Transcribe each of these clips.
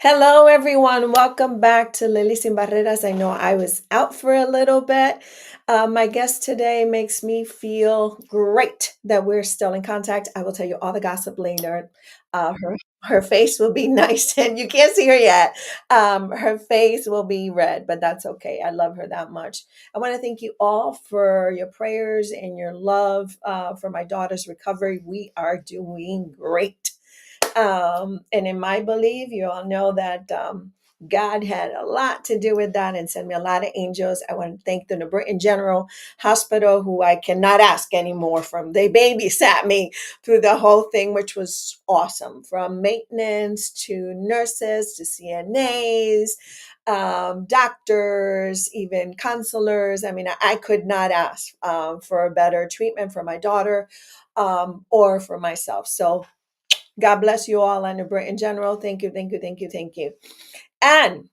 Hello, everyone. Welcome back to Lily Sin Barreras. I know I was out for a little bit. My guest today makes me feel great that we're still in contact. I will tell you all the gossip later. Her face will be nice, and you can't see her yet. Her face will be red, but that's okay. I love her that much. I want to thank you all for your prayers and your love for my daughter's recovery. We are doing great. And in my belief, you all know that God had a lot to do with that and sent me a lot of angels. I want to thank the New Britain General Hospital, who I cannot ask anymore from. They babysat me through the whole thing, which was awesome, from maintenance to nurses to CNAs, doctors, even counselors. I mean, I could not ask for a better treatment for my daughter or for myself. So God bless you all and the Brit in general. Thank you, thank you, thank you, thank you. And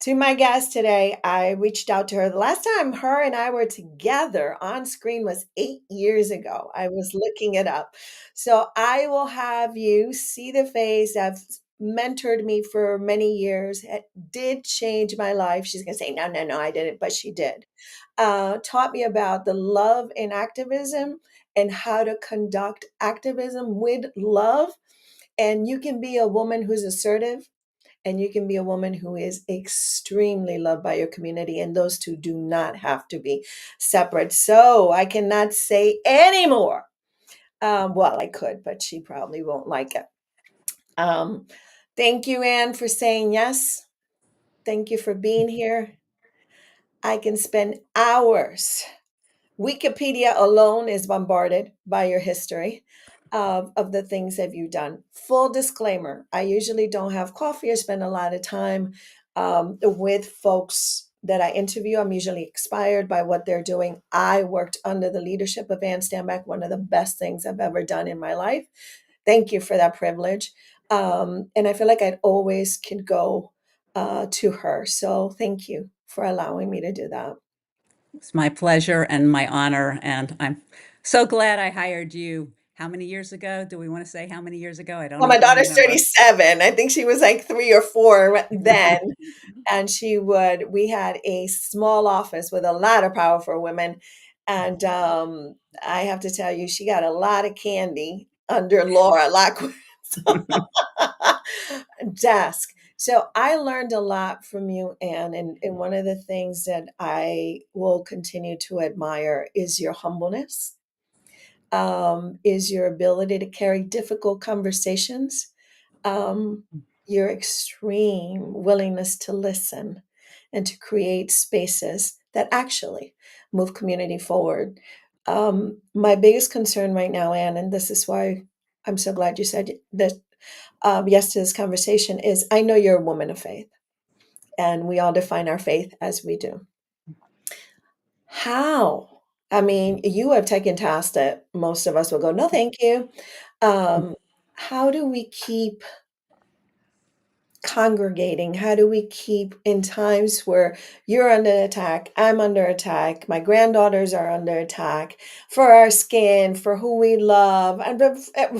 to my guest today, I reached out to her. The last time her and I were together on screen was 8 years ago. I was looking it up. So I will have you see the face that's mentored me for many years. It did change my life. She's going to say, no, no, no, I didn't, but she did. Taught me about the love in activism and how to conduct activism with love. And you can be a woman who's assertive, and you can be a woman who is extremely loved by your community. And those two do not have to be separate. So I cannot say anymore. Well, I could, but she probably won't like it. Um, Thank you, Anne, for saying yes. Thank you for being here. I can spend hours. Wikipedia alone is bombarded by your history of the things that you've done. Full disclaimer, I usually don't have coffee or spend a lot of time with folks that I interview. I'm usually inspired by what they're doing. I worked under the leadership of Ann Stanback, one of the best things I've ever done in my life. Thank you for that privilege. And I feel like I always can go to her. So thank you for allowing me to do that. It's my pleasure and my honor, and I'm so glad I hired you. How many years ago? Do we want to say how many years ago? I don't Well, my even daughter's remember. 37. I think she was like 3 or 4 then. And we had a small office with a lot of powerful women. And I have to tell you, she got a lot of candy under Laura Lockwood's desk. So I learned a lot from you, Anne. And one of the things that I will continue to admire is your humbleness, is your ability to carry difficult conversations, um, your extreme willingness to listen and to create spaces that actually move community forward. My biggest concern right now, Anne, and this is why I'm so glad you said that yes to this conversation, is I know you're a woman of faith, and we all define our faith as we do. How? I mean, you have taken tasks that most of us will go, no, thank you. Um, how do we keep congregating? How do we keep in times where you're under attack, I'm under attack, my granddaughters are under attack for our skin, for who we love, and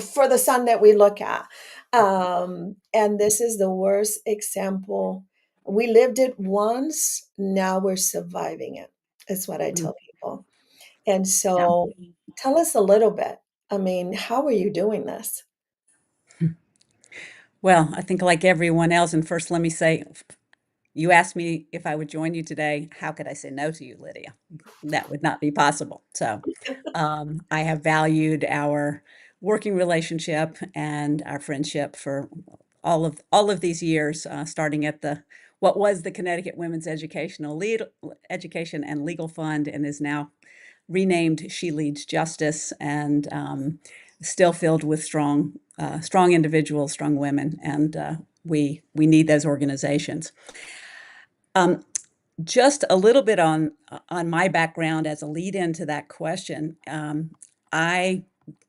for the sun that we look at? And this is the worst example. We lived it once, now we're surviving it, is what I Mm, tell people. And yeah. so tell us a little bit. I mean, how are you doing this? Well, I think like everyone else, and first let me say, you asked me if I would join you today. How could I say no to you, Lydia? That would not be possible. So I have valued our working relationship and our friendship for all of these years, starting at the what was the Connecticut Women's Education and Legal Fund, and is now renamed She Leads Justice, and still filled with strong individuals, strong women, and we need those organizations. Um, just a little bit on my background as a lead into that question. I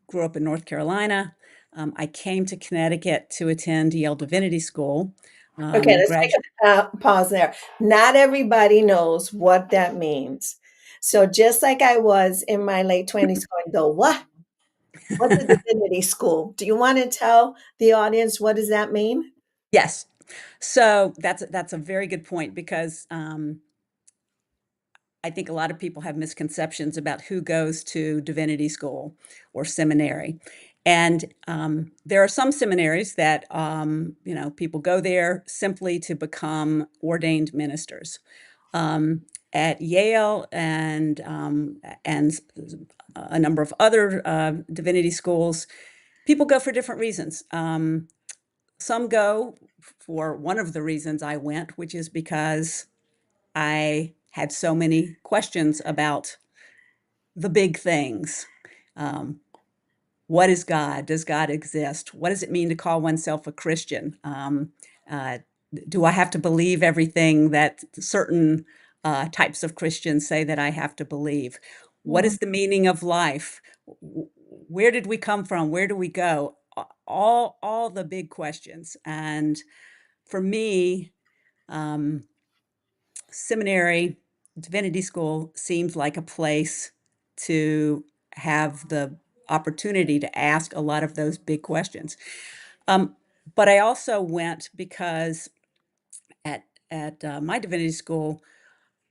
grew up in North Carolina. I came to Connecticut to attend Yale Divinity School. Okay, let's take Grad a pause there. Not everybody knows what that means. So just like I was in my late 20s going, the what? What's a divinity school? Do you want to tell the audience what does that mean? Yes. So that's a very good point because I think a lot of people have misconceptions about who goes to divinity school or seminary. And there are some seminaries that, people go there simply to become ordained ministers. Um, at Yale and a number of other divinity schools, people go for different reasons. Some go for one of the reasons I went, which is because I had so many questions about the big things. Um, what is God? Does God exist? What does it mean to call oneself a Christian? Uh, do I have to believe everything that certain types of Christians say that I have to believe? What Mhm. is the meaning of life? Where did we come from? Where do we go? All the big questions. And for me, um, seminary, divinity school seems like a place to have the opportunity to ask a lot of those big questions. Um, but I also went because at my divinity school,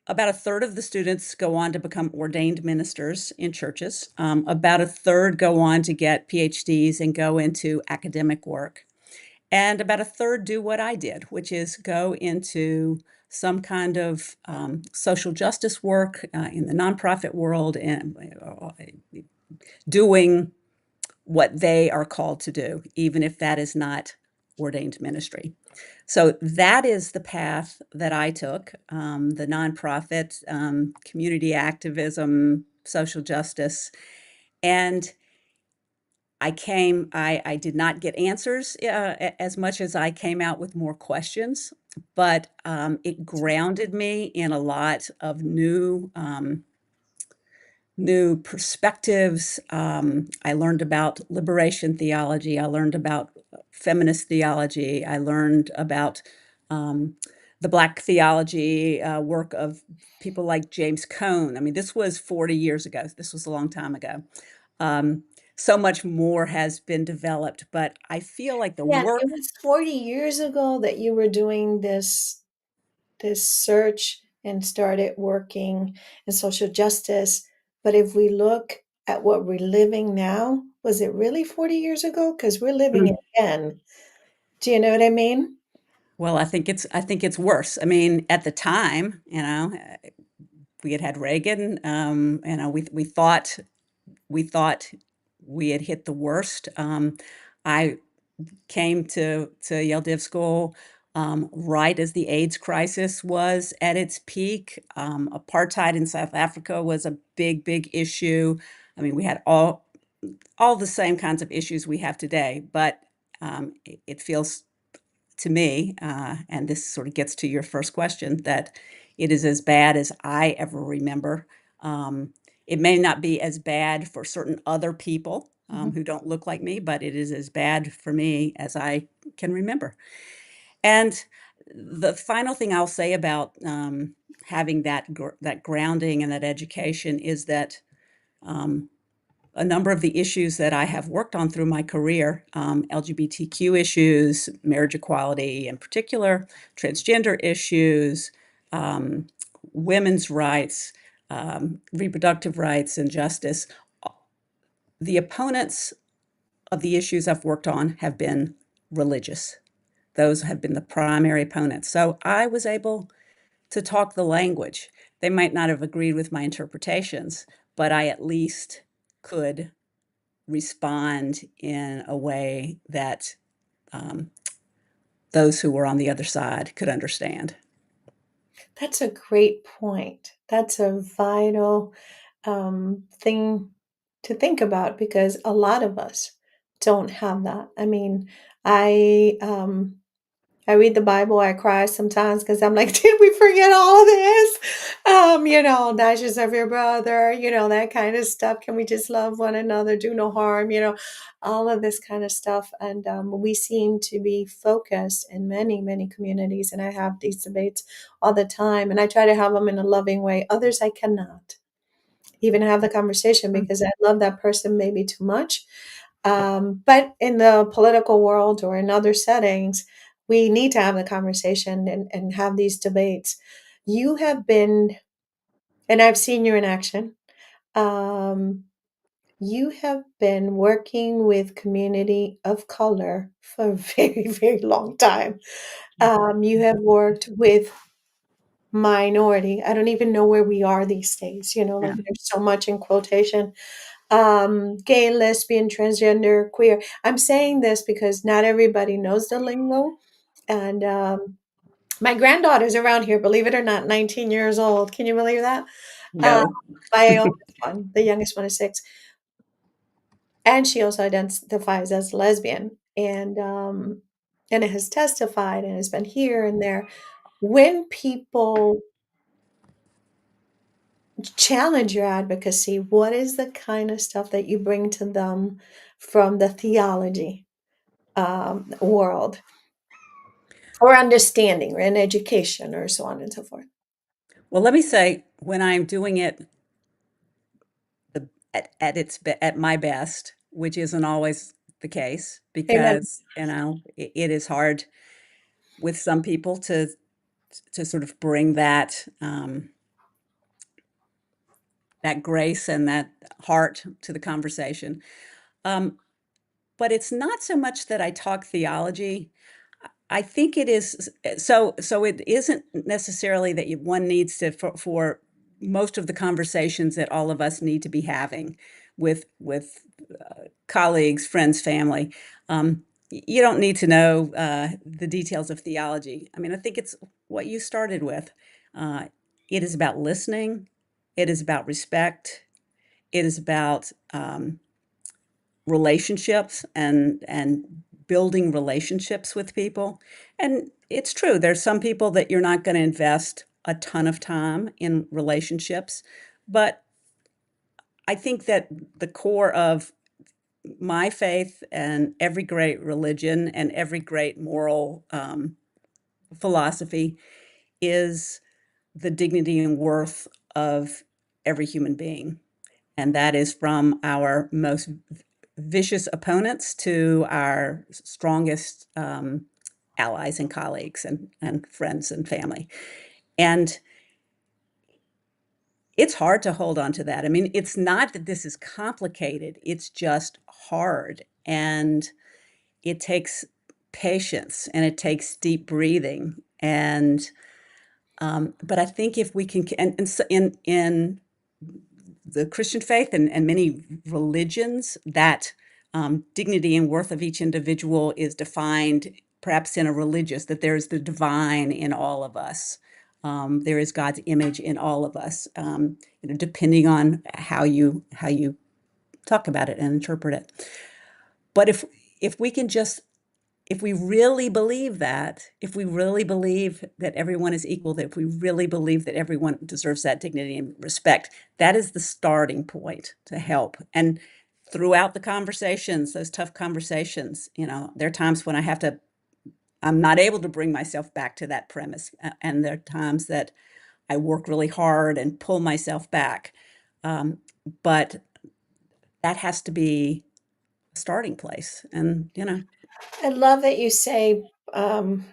about a third of the students go on to become ordained ministers in churches. About a third go on to get PhDs and go into academic work. And about a third do what I did, which is go into some kind of social justice work in the nonprofit world and doing what they are called to do, even if that is not ordained ministry. So that is the path that I took, the nonprofit, community activism, social justice. And I did not get answers as much as I came out with more questions, but it grounded me in a lot of new perspectives. I learned about liberation theology. I learned about feminist theology. I learned about um, the Black theology work of people like James Cone. I mean, this was 40 years ago. This was a long time ago. Um, so much more has been developed, but I feel like the Yeah, work. it was 40 years ago that you were doing this search and started working in social justice. But if we look at what we're living now, was it really 40 years ago? Because we're living it again. Do you know what I mean? Well, I think it's worse. I mean, at the time, we had Reagan. We thought we had hit the worst. I came to Yale Div School right as the AIDS crisis was at its peak. Apartheid in South Africa was a big issue. I mean, we had all the same kinds of issues we have today, but it feels to me, and this sort of gets to your first question, that it is as bad as I ever remember. Um, it may not be as bad for certain other people Mhm. who don't look like me, but it is as bad for me as I can remember. And the final thing I'll say about having that grounding and that education is that um, a number of the issues that I have worked on through my career, LGBTQ issues, marriage equality in particular, transgender issues, um, women's rights, reproductive rights, and justice. The opponents of the issues I've worked on have been religious. Those have been the primary opponents. So I was able to talk the language. They might not have agreed with my interpretations, but I at least could respond in a way that um, those who were on the other side could understand. That's a great point. That's a vital thing to think about because a lot of us don't have that. I mean, I I read the Bible, I cry sometimes because I'm like, did we forget all of this? Dashes of your brother, that kind of stuff. Can we just love one another, do no harm, all of this kind of stuff. And we seem to be focused in many, many communities. And I have these debates all the time, and I try to have them in a loving way. Others, I cannot even have the conversation because I love that person maybe too much. But in the political world or in other settings, we need to have the conversation and have these debates. You have been, and I've seen you in action. Um, you have been working with community of color for a very, very long time. You have worked with minority. I don't even know where we are these days. Like Yeah. there's so much in quotation. Gay, lesbian, transgender, queer. I'm saying this because not everybody knows the lingo. And my granddaughter's around here, believe it or not, 19 years old. Can you believe that? Uh, No. my oldest one, the youngest one is 6. And she also identifies as lesbian. And it has testified and has been here and there. When people challenge your advocacy, what is the kind of stuff that you bring to them from the theology world or understanding or in education or so on and so forth? Well, let me say, when I'm doing it at my best, which isn't always the case, Amen. because it is hard with some people to sort of bring that grace and that heart to the conversation. Um, but it's not so much that I talk theology. I think it is so it isn't necessarily that one needs to for most of the conversations that all of us need to be having with colleagues, friends, family. You don't need to know the details of theology. I mean, I think it's what you started with. Uh, it is about listening. It is about respect. It is about relationships and building relationships with people. And it's true, there's some people that you're not going to invest a ton of time in relationships, but I think that the core of my faith and every great religion and every great moral philosophy is the dignity and worth of every human being. And that is from our most vicious opponents to our strongest allies and colleagues and friends and family. And it's hard to hold on to that. I mean, it's not that this is complicated, it's just hard. And it takes patience and it takes deep breathing. And but I think if we can, and so in the Christian faith and many religions, that dignity and worth of each individual is defined perhaps in a religious, that there is the divine in all of us. There is God's image in all of us, depending on how you talk about it and interpret it. But if we can just if we really believe that, if we really believe that everyone is equal, that if we really believe that everyone deserves that dignity and respect, that is the starting point to help. And throughout the conversations, those tough conversations, there are times when I'm not able to bring myself back to that premise. And there are times that I work really hard and pull myself back. But that has to be a starting place. And. I love that you say um,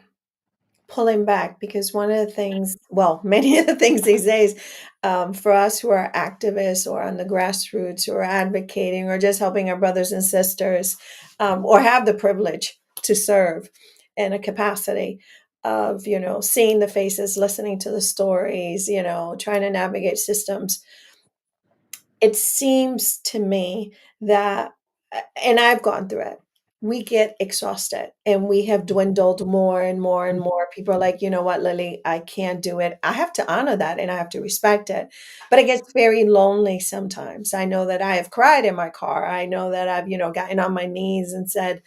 pulling back because one of the things, well, many of the things these days, for us who are activists or on the grassroots or advocating or just helping our brothers and sisters or have the privilege to serve in a capacity of, seeing the faces, listening to the stories, trying to navigate systems. It seems to me that, and I've gone through it, we get exhausted and we have dwindled more and more and more. People are like, you know what, Lily, I can't do it. I have to honor that and I have to respect it. But it gets very lonely sometimes. I know that I have cried in my car. I know that I've, gotten on my knees and said,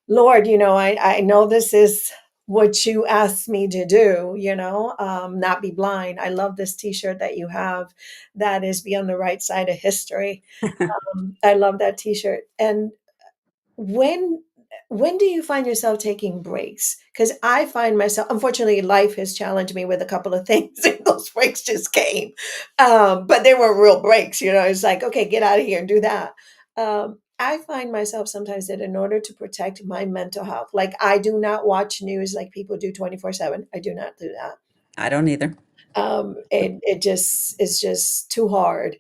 Lord, I know this is what you asked me to do, not be blind. I love this t-shirt that you have that is Be on the Right Side of History. I love that t-shirt. And when when do you find yourself taking breaks? Because I find myself, unfortunately, life has challenged me with a couple of things, and those breaks just came. But they were real breaks, It's like, okay, get out of here and do that. I find myself sometimes that in order to protect my mental health, like I do not watch news like people do 24/7. I do not do that. I don't either. It just is just too hard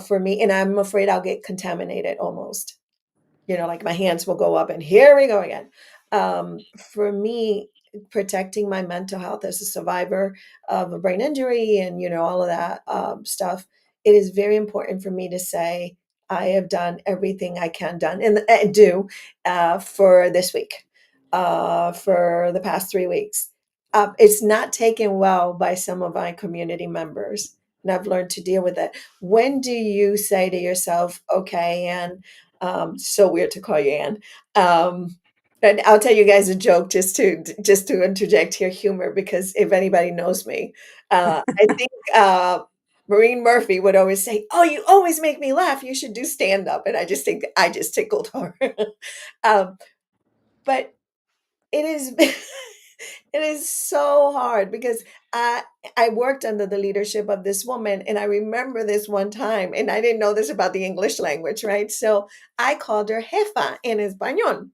for me, and I'm afraid I'll get contaminated almost. Like my hands will go up and here we go again. For me, protecting my mental health as a survivor of a brain injury and, all of that stuff, it is very important for me to say, I have done everything I can done and do for this week, for the past 3 weeks. It's not taken well by some of my community members, and I've learned to deal with it. When do you say to yourself, okay, and so weird to call you Anne. And I'll tell you guys a joke just to interject here humor because if anybody knows me, I think Maureen Murphy would always say, "Oh, you always make me laugh. You should do stand up." And I just think I just tickled her. um, but it is it is so hard because I worked under the leadership of this woman, and I remember this one time, and I didn't know this about the English language, right? So I called her jefa in español,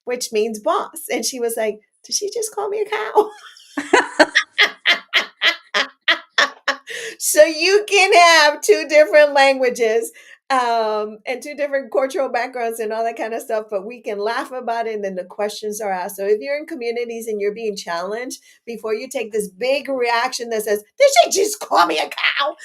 which means boss, and she was like, "Did she just call me a cow?" So you can have two different languages and two different cultural backgrounds and all that kind of stuff, but we can laugh about it and then the questions are asked. So if you're in communities and you're being challenged, before you take this big reaction that says, "Did she just call me a cow?"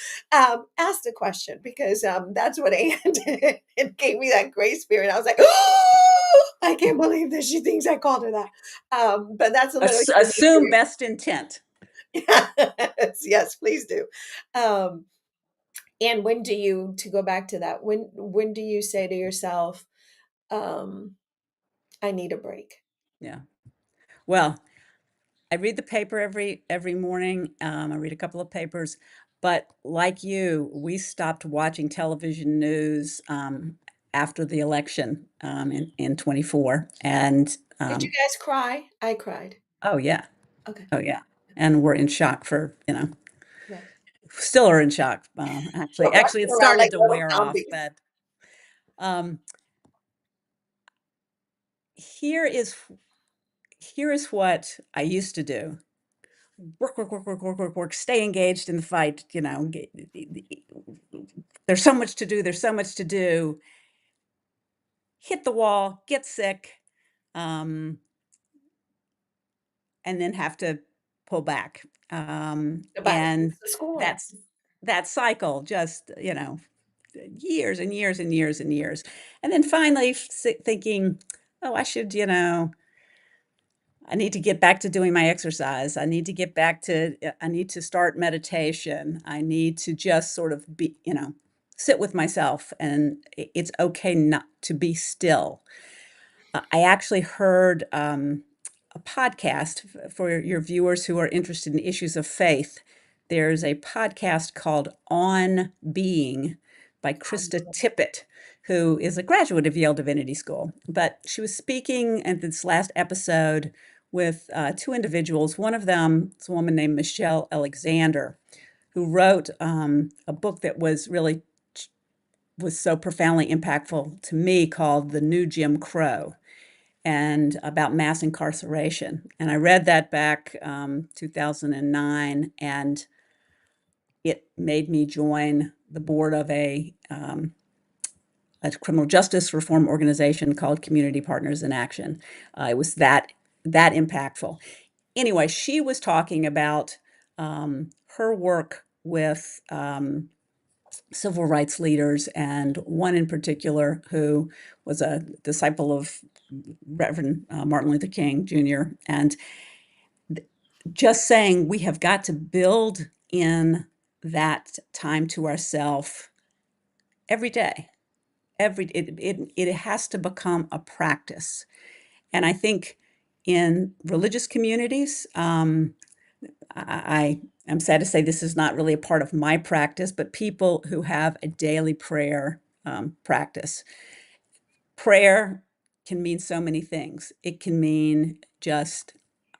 Ask the question because that's what Ann did. It gave me that great spirit. I was like, "Oh, I can't believe that she thinks I called her that." But that's a little humor for Assume you. best intent. Yes, yes, please do. Um, and when do you, to go back to that, when do you say to yourself, um, I need a break? Yeah. Well, I read the paper every morning. I read a couple of papers, but like you, we stopped watching television news after the election in 24, and Did you guys cry? I cried. oh yeah, Okay. oh yeah, and we're in shock for Yes. still are in shock. We're Actually, rushing it around started like to little wear off, zombies. but um, here is here is what I used to do: work, work, work, work, work, work, work, stay engaged in the fight. There's so much to do. There's so much to do. Hit the wall, get sick, um, and then have to pull back. It's And the schooling. that's that cycle, just years and years and years and years, and then finally thinking, oh, I need to get back to doing my exercise. I need to start meditation. I need to just sort of sit with myself, and it's okay not to be still. I actually heard a podcast for your viewers who are interested in issues of faith. There's a podcast called On Being by Krista Tippett, who is a graduate of Yale Divinity School. But she was speaking at this last episode with two individuals. One of them is a woman named Michelle Alexander, who wrote a book that was so profoundly impactful to me called The New Jim Crow and about mass incarceration. And I read that back 2009, and it made me join the board of a criminal justice reform organization called Community Partners in Action. It was that impactful. Anyway, she was talking about her work with civil rights leaders, and one in particular who was a disciple of Reverend Martin Luther King Jr. And just saying we have got to build in that time to ourselves every day. It has to become a practice. And I think in religious communities, I am sad to say this is not really a part of my practice, but people who have a daily prayer practice. Prayer can mean so many things. It can mean just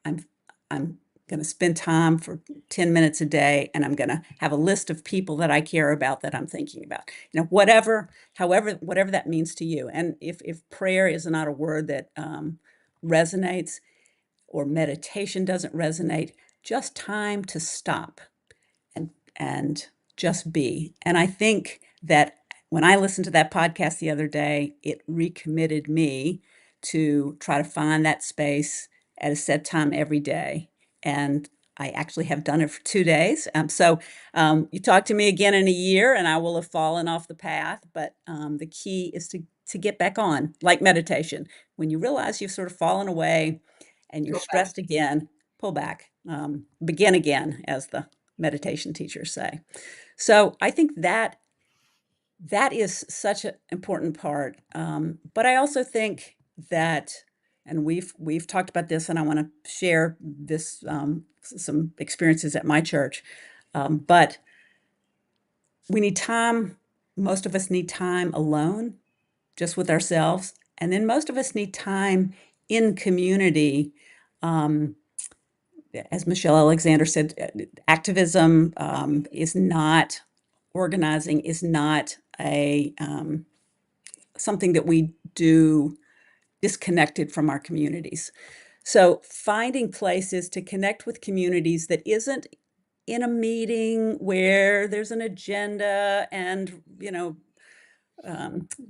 I'm I'm going to spend time for 10 minutes a day, and I'm going to have a list of people that I care about that I'm thinking about. Whatever that means to you. And if prayer is not a word that resonates, or meditation doesn't resonate, just time to stop and just be. And I think that when I listened to that podcast the other day, it recommitted me to try to find that space at a set time every day. And I actually have done it for 2 days. You talk to me again in a year, and I will have fallen off the path. But the key is to get back on, like meditation. When you realize you've sort of fallen away and you're Go back. stressed again, pull back, begin again, as the meditation teachers say. So I think that is such an important part. But I also think that, and we've talked about this, and I want to share this some experiences at my church. But we need time. Most of us need time alone, just with ourselves, and then most of us need time in community. Um, as Michelle Alexander said, activism is not organizing is not a something that we do disconnected from our communities. So finding places to connect with communities that isn't in a meeting where there's an agenda and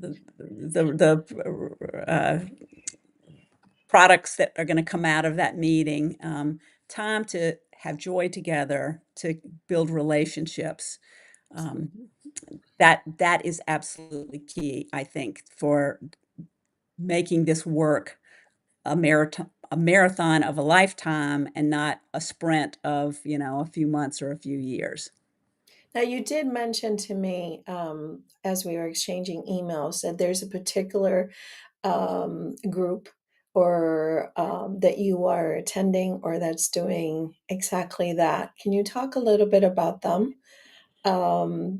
the products that are going to come out of that meeting, time to have joy together, to build relationships. Um, that is absolutely key, I think, for making this work a marathon of a lifetime and not a sprint of a few months or a few years. Now, you did mention to me, as we were exchanging emails, that there's a particular group or that you are attending or that's doing exactly that. Can you talk a little bit about them?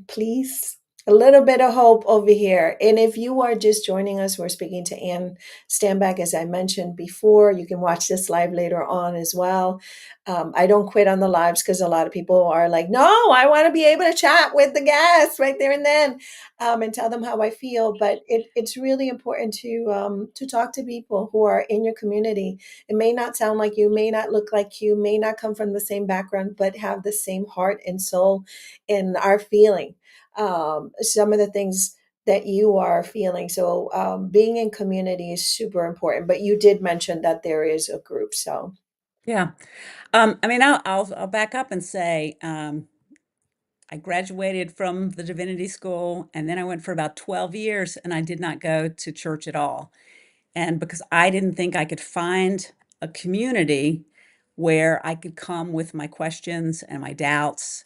Please. A little bit of hope over here. And if you are just joining us, we're speaking to Ann Stanback, as I mentioned before. You can watch this live later on as well. I don't quit on the lives because a lot of people are like, no, I want to be able to chat with the guests right there and then, and tell them how I feel. But it's really important to talk to people who are in your community. It may not sound like you, may not look like you, may not come from the same background, but have the same heart and soul in our feeling some of the things that you are feeling. So being in community is super important. But you did mention that there is a group. So Yeah. I mean, I'll back up and say, I graduated from the divinity school, and then I went for about 12 years, and I did not go to church at all. And because I didn't think I could find a community where I could come with my questions and my doubts,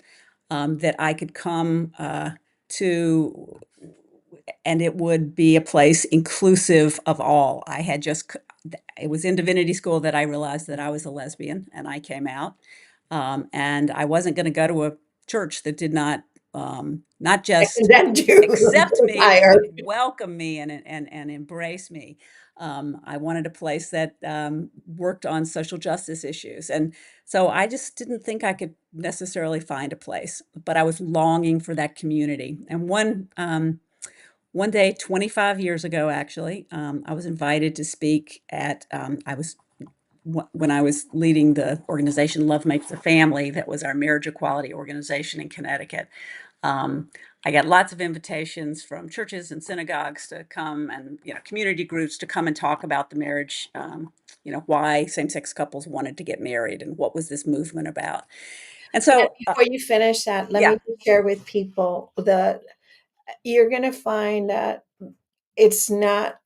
that I could come to, and it would be a place inclusive of all. It was in divinity school that I realized that I was a lesbian, and I came out. And I wasn't going to go to a church that did not I just condemned you accept to me, but fire. welcome me and embrace me. I wanted a place that worked on social justice issues. And so I just didn't think I could necessarily find a place, but I was longing for that community. And one day, 25 years ago, actually, I was invited to speak when I was leading the organization Love Makes a Family, that was our marriage equality organization in Connecticut. Um, I got lots of invitations from churches and synagogues to come, and community groups to come and talk about the marriage, why same-sex couples wanted to get married and what was this movement about. And And so, before you finish that, let yeah, me just share with people that you're going to find that it's not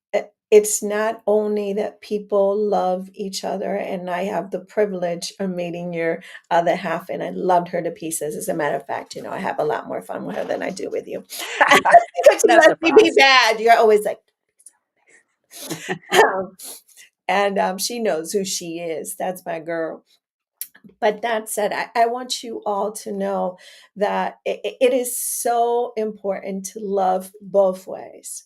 it's not only that people love each other, and I have the privilege of meeting your other half, and I loved her to pieces. As a matter of fact, I have a lot more fun with her than I do with you. Because she no lets me be surprise. bad. You're always like, um, and she knows who she is. That's my girl. But that said, I want you all to know that it is so important to love both ways,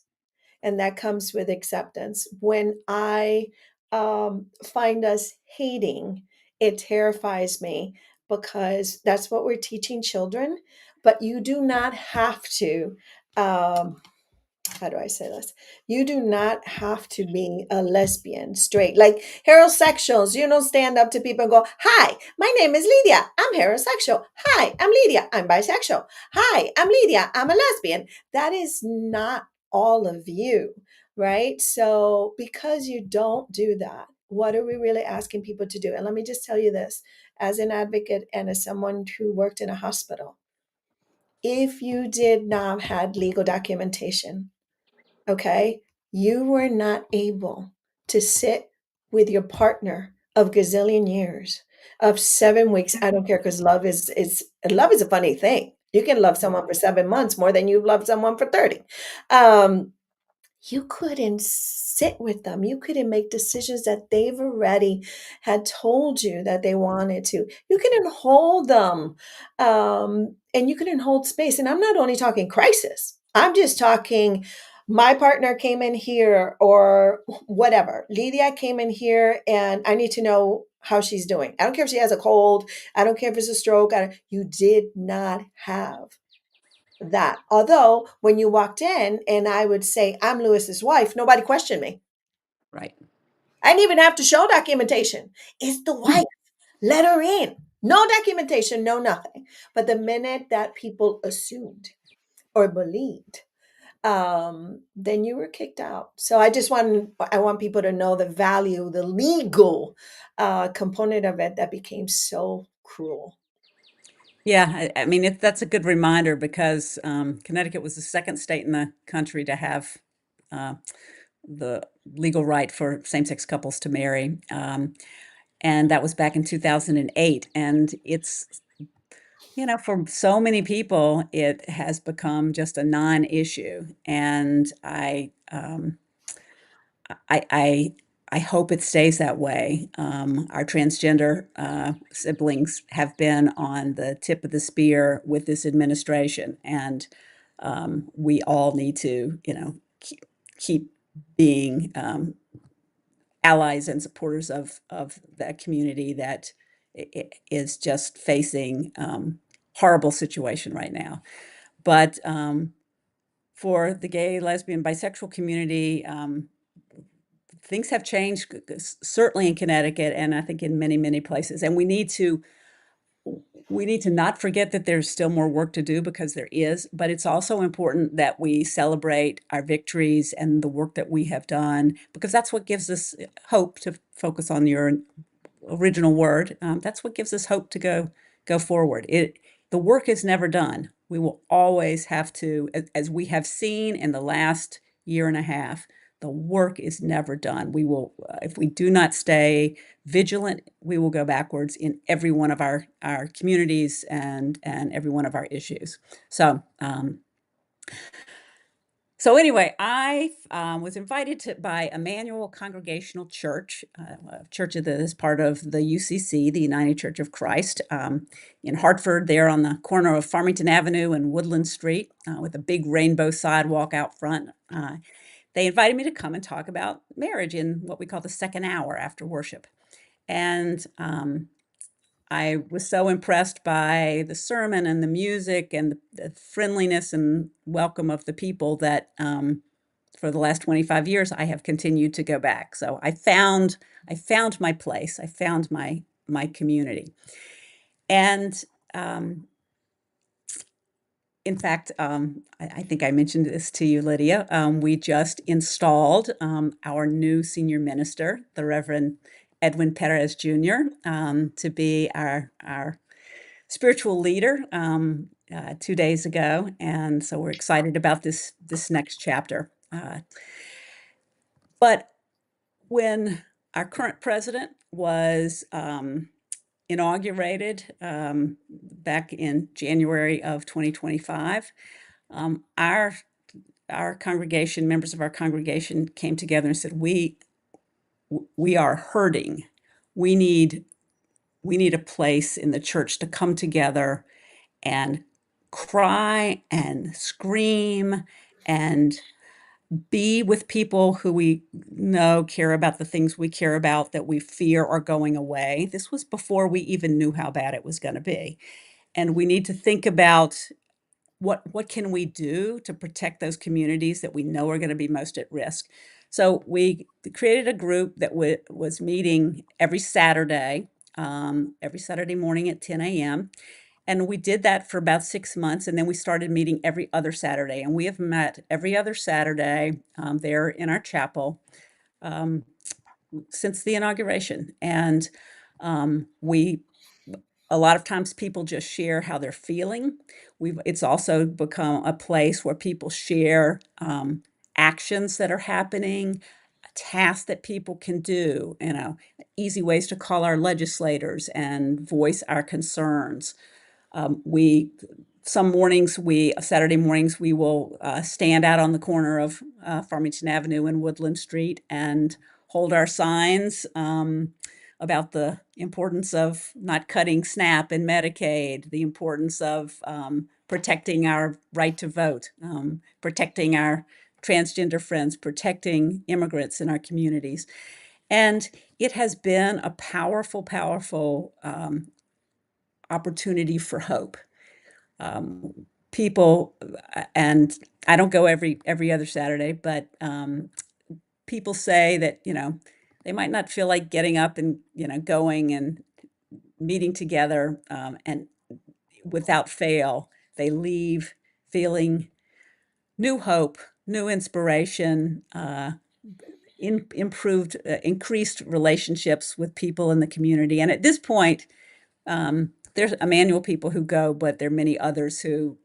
and that comes with acceptance. When I find us hating it terrifies me because that's what we're teaching children. But you do not have to. Um, how do I say this? You do not have to be a lesbian, straight, like heterosexuals. You don't stand up to people and go, "Hi, my name is Lydia. I'm heterosexual. Hi, I'm Lydia. I'm bisexual. Hi, I'm Lydia. I'm a lesbian." That is not all of you, right? So, because you don't do that, what are we really asking people to do? And let me just tell you this, as an advocate and as someone who worked in a hospital, if you did not have legal documentation, okay, you were not able to sit with your partner of gazillion years, of 7 weeks. I don't care, because love is a funny thing. You can love someone for 7 months more than you love someone for 30. Um, you couldn't sit with them. You couldn't make decisions that they've already had told you that they wanted to. You couldn't hold them. And you couldn't hold space. And I'm not only talking crisis, I'm just talking my partner came in here or whatever. Lydia came in here and I need to know how she's doing. I don't care if she has a cold. I don't care if it's a stroke. You did not have that. Although when you walked in and I would say, "I'm Lewis's wife," nobody questioned me. Right. I didn't even have to show documentation. It's the wife. Let her in. No documentation, no nothing. But the minute that people assumed or believed, then you were kicked out. So I want people to know the value, the legal component of it that became so cruel. Yeah, I mean, that's a good reminder because Connecticut was the second state in the country to have uh, the legal right for same-sex couples to marry, and that was back in 2008. And for so many people, it has become just a non-issue. And I hope it stays that way. Our transgender siblings have been on the tip of the spear with this administration, and we all need to, keep being allies and supporters of that community that is just facing horrible situation right now. But for the gay, lesbian, bisexual community, things have changed, certainly in Connecticut, and I think in many, many places. And we need to not forget that there's still more work to do, because there is, but it's also important that we celebrate our victories and the work that we have done, because that's what gives us hope, to focus on your original word. That's what gives us hope to go forward. The work is never done. We will always have to, as we have seen in the last year and a half, the work is never done. We will, if we do not stay vigilant, we will go backwards in every one of our communities and every one of our issues. So anyway, I was invited by Emmanuel Congregational Church, a church that is part of the UCC, the United Church of Christ, in Hartford, there on the corner of Farmington Avenue and Woodland Street, with a big rainbow sidewalk out front. They invited me to come and talk about marriage in what we call the second hour after worship. And I was so impressed by the sermon and the music and the friendliness and welcome of the people that for the last 25 years I have continued to go back. So I found my place. I found my community. And in fact, I think I mentioned this to you, Lydia. We just installed our new senior minister, the Reverend Edwin Perez Jr., to be our spiritual leader 2 days ago, and so we're excited about this next chapter. But when our current president was inaugurated back in January of 2025, our congregation, members of our congregation, came together and said, we are hurting. We need a place in the church to come together and cry and scream and be with people who we know care about the things we care about that we fear are going away. This was before we even knew how bad it was going to be. And we need to think about what can we do to protect those communities that we know are going to be most at risk. So we created a group that was meeting every Saturday morning at 10 a.m. And we did that for about 6 months, and then we started meeting every other Saturday. And we have met every other Saturday there in our chapel um, since the inauguration. And we a lot of times people just share how they're feeling. It's also become a place where people share actions that are happening, tasks that people can do, easy ways to call our legislators and voice our concerns. We some mornings we Saturday mornings we will stand out on the corner of Farmington Avenue and Woodland Street and hold our signs about the importance of not cutting SNAP and Medicaid, the importance of protecting our right to vote, protecting our transgender friends, protecting immigrants in our communities. And it has been a powerful, powerful opportunity for hope. People, and I don't go every other Saturday, but people say that they might not feel like getting up and going and meeting together, and without fail, they leave feeling new hope, new inspiration, increased relationships with people in the community. And at this point, there's Emmanuel people who go, but there are many others who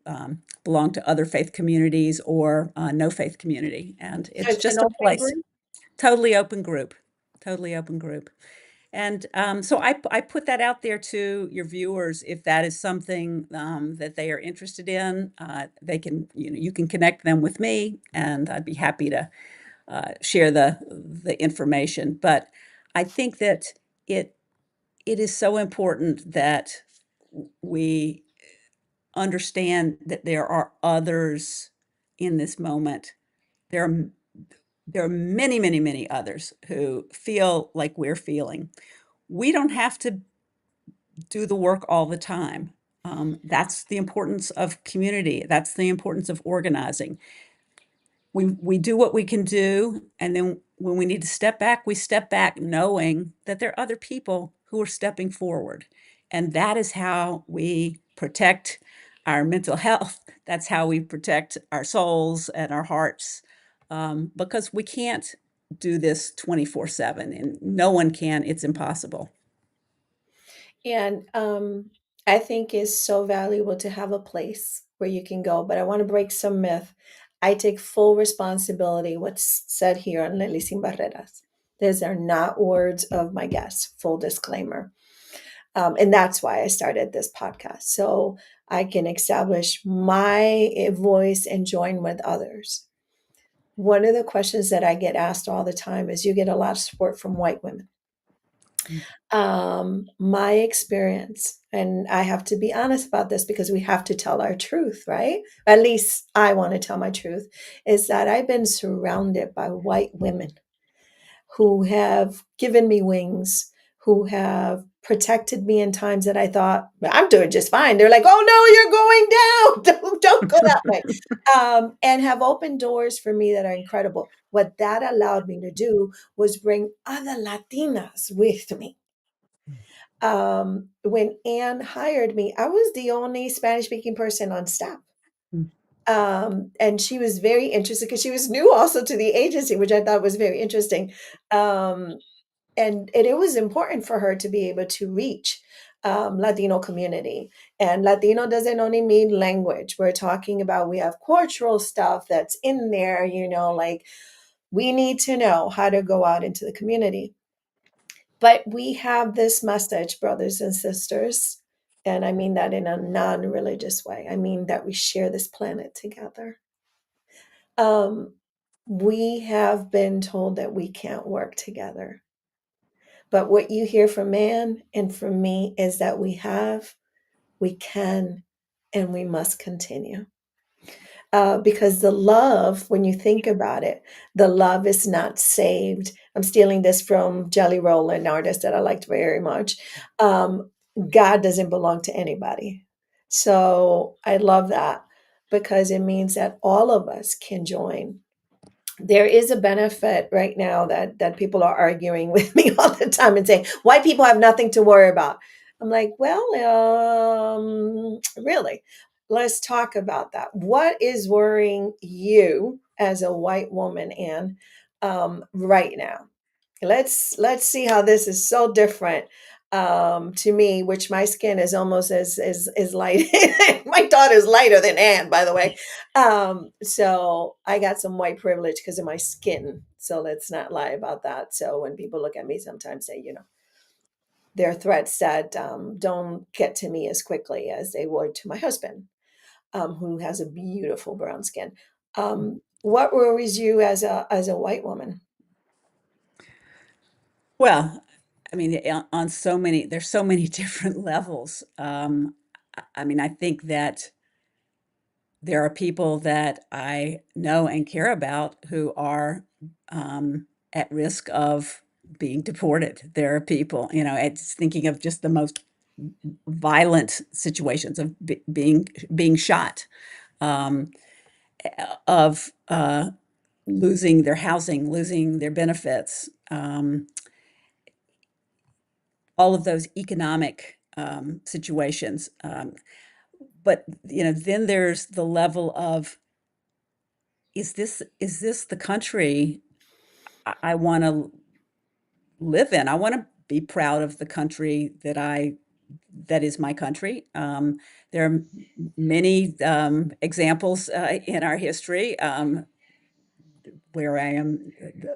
belong to other faith communities or no faith community. And So it's it's an just a open place, group. totally open group, totally open group. And so I put that out there to your viewers. If that is something that they are interested in, they can, you can connect them with me, and I'd be happy to share the information. But I think that it it is so important that we understand that there are others in this moment. There are there are many, many, many others who feel like we're feeling. We don't have to do the work all the time. That's the importance of community. That's the importance of organizing. We do what we can do, and then when we need to step back, we step back knowing that there are other people who are stepping forward. And that is how we protect our mental health. That's how we protect our souls and our hearts, because we can't do this 24/7, and no one can. It's impossible. And I think is so valuable to have a place where you can go. But I want to break some myth. I take full responsibility what's said here on Lily Sin Barreras. These are not words of my guests, full disclaimer. And that's why I started this podcast. So I can establish my voice and join with others. One of the questions that I get asked all the time is you get a lot of support from white women. My experience, and I have to be honest about this because we have to tell our truth, right? At least I want to tell my truth, is that I've been surrounded by white women who have given me wings, who have protected me in times that I thought I'm doing just fine. They're like, "Oh no, you're going down! Don't go that way," and have opened doors for me that are incredible. What that allowed me to do was bring other Latinas with me. When Anne hired me, I was the only Spanish speaking person on staff. And she was very interested because she was new also to the agency, which I thought was very interesting. Um, and it was important for her to be able to reach Latino community. And Latino doesn't only mean language. We're talking about, we have cultural stuff that's in there, like we need to know how to go out into the community. But we have this message, brothers and sisters, and I mean that in a non religious way. I mean that we share this planet together. Um, we have been told that we can't work together. But what you hear from man and from me is that we can, and we must continue. because the love, when you think about it, the love is not saved. I'm stealing this from Jelly Roll, an artist that I liked very much. Um, God doesn't belong to anybody. So I love that because it means that all of us can join. There is a benefit right now that people are arguing with me all the time and saying white people have nothing to worry about. I'm like, well, really, let's talk about that. What is worrying you as a white woman, Anne, right now? Let's see how this is so different to me, which my skin is almost as light. My daughter's lighter than Anne, by the way. So I got some white privilege because of my skin. So let's not lie about that. So when people look at me, sometimes say, there are threats that don't get to me as quickly as they would to my husband, who has a beautiful brown skin. What worries you as a white woman? Well, I mean, on so many, there's so many different levels. I mean, I think that there are people that I know and care about who are at risk of being deported. There are people, it's thinking of just the most violent situations of being shot, um, of losing their housing, losing their benefits, all of those economic situations. But then there's the level of, is this the country I want to live in? I want to be proud of the country that is my country. There are many examples in our history where I am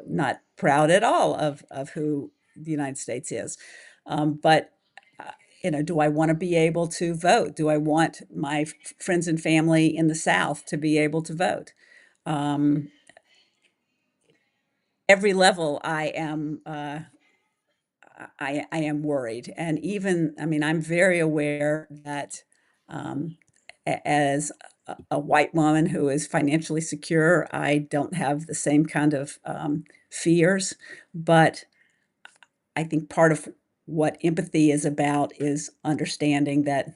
not proud at all of who the United States is. But do I want to be able to vote? Do I want my friends and family in the South to be able to vote? Um, every level, I am worried, and even, I mean, I'm very aware that as a white woman who is financially secure, I don't have the same kind of fears. But I think part of what empathy is about is understanding that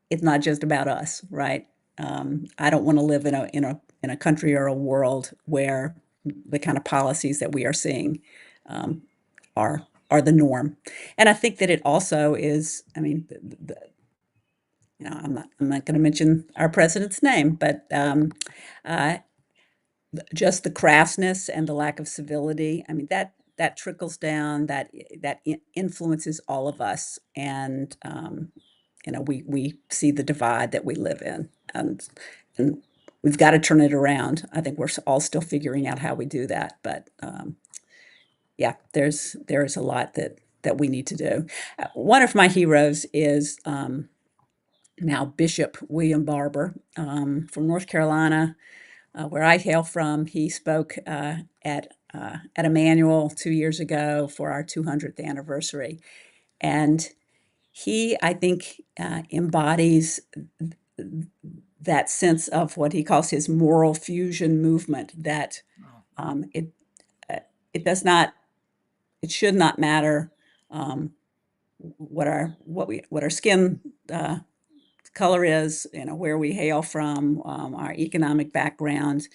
it's not just about us, right? I don't want to live in a country or a world where the kind of policies that we are seeing um, are the norm. And I think that it also is. I mean, I'm not going to mention our president's name, but uh, just the crassness and the lack of civility. I mean, that trickles down. That influences all of us, and we see the divide that we live in, and we've got to turn it around. I think we're all still figuring out how we do that, but yeah, there is a lot that we need to do. One of my heroes is now Bishop William Barber from North Carolina, where I hail from. He spoke at Emmanuel 2 years ago for our 200th anniversary, and he, I think, embodies that sense of what he calls his moral fusion movement. That it uh, it does not, it should not matter um, what our skin color is, where we hail from, our economic background.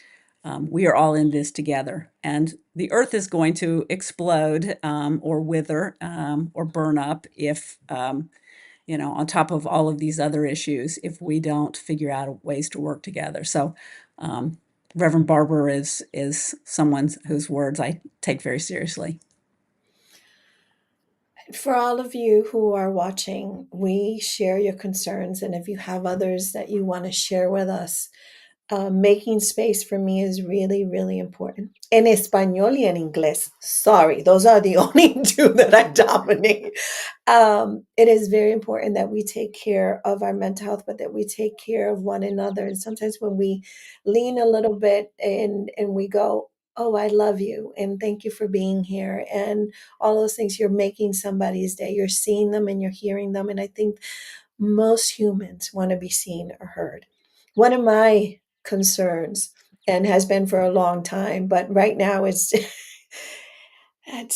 We are all in this together, and the earth is going to explode or wither or burn up if on top of all of these other issues, if we don't figure out ways to work together. So, um, Reverend Barber is someone whose words I take very seriously. For all of you who are watching, we share your concerns. And if you have others that you want to share with us, making space for me is really, really important. En español y en inglés. Sorry, those are the only two that I dominate. It is very important that we take care of our mental health, but that we take care of one another. And sometimes when we lean a little bit and we go, "Oh, I love you, and thank you for being here," and all those things, you're making somebody's day. You're seeing them and you're hearing them. And I think most humans want to be seen or heard. One of my concerns, and has been for a long time, but right now it's